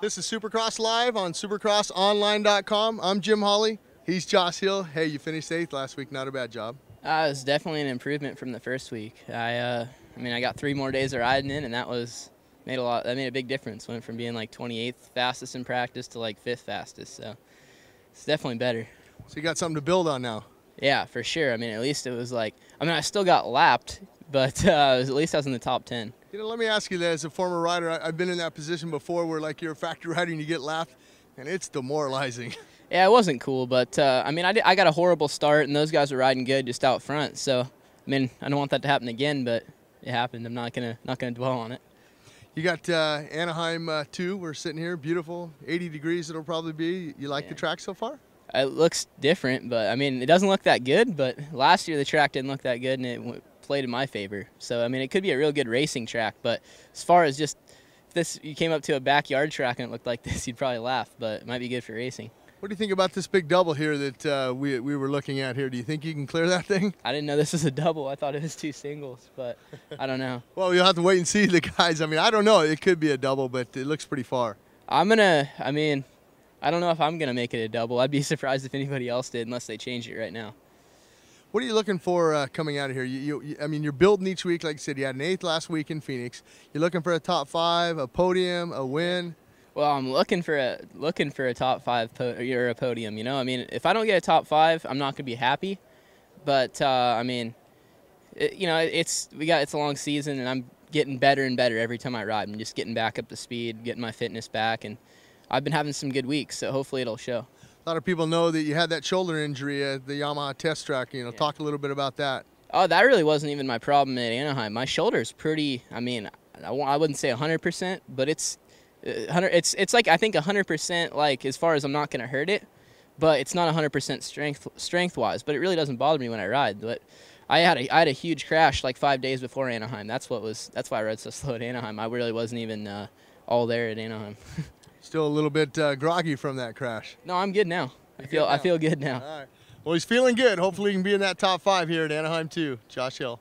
This is Supercross Live on supercrossonline.com. I'm Jim Holley. He's Josh Hill. Hey, you finished 8th last week. Not a bad job. It was definitely an improvement from the first week. I mean, I got 3 more days of riding in, and that made a big difference. Went from being like 28th fastest in practice to like 5th fastest. So it's definitely better. So you got something to build on now. Yeah, for sure. I mean, at least it was like, I mean, I still got lapped, but at least I was in the top 10. You know, let me ask you that as a former rider. I've been in that position before where like you're a factory rider and you get lapped, and it's demoralizing. Yeah, it wasn't cool, but I mean, I got a horrible start, and those guys were riding good just out front. So, I mean, I don't want that to happen again, but it happened. I'm not gonna dwell on it. You got Anaheim2. We're sitting here, beautiful, 80 degrees. It'll probably be. You like the track so far? It looks different, but I mean, it doesn't look that good. But last year the track didn't look that good, and it played in my favor. So, I mean, it could be a real good racing track. But as far as just if you came up to a backyard track and it looked like this, you'd probably laugh. But it might be good for racing. What do you think about this big double here that we were looking at here? Do you think you can clear that thing? I didn't know this was a double. I thought it was 2 singles, but I don't know. Well, you'll have to wait and see the guys. I mean, I don't know. It could be a double, but it looks pretty far. I mean, I don't know if I'm going to make it a double. I'd be surprised if anybody else did unless they change it right now. What are you looking for coming out of here? I mean, you're building each week. Like you said, you had an 8th last week in Phoenix. You're looking for a top 5, a podium, a win. Well, I'm looking for a top 5 or a podium. You know, I mean, if I don't get a top 5, I'm not gonna be happy. But I mean, you know, it's a long season, and I'm getting better and better every time I ride. I'm just getting back up to speed, getting my fitness back, and I've been having some good weeks. So hopefully it'll show. A lot of people know that you had that shoulder injury at the Yamaha test track. You know, talk a little bit about that. Oh, that really wasn't even my problem at Anaheim. My shoulder's pretty. I mean, I wouldn't say 100%, but it's like I think 100% like as far as I'm not going to hurt it, but it's not 100% strength wise. But it really doesn't bother me when I ride. But I had a huge crash like 5 days before Anaheim. That's why I rode so slow at Anaheim. I really wasn't even all there at Anaheim. Still a little bit groggy from that crash. No, I'm good now. I feel good now. All right. Well, he's feeling good. Hopefully he can be in that top 5 here at Anaheim 2. Josh Hill.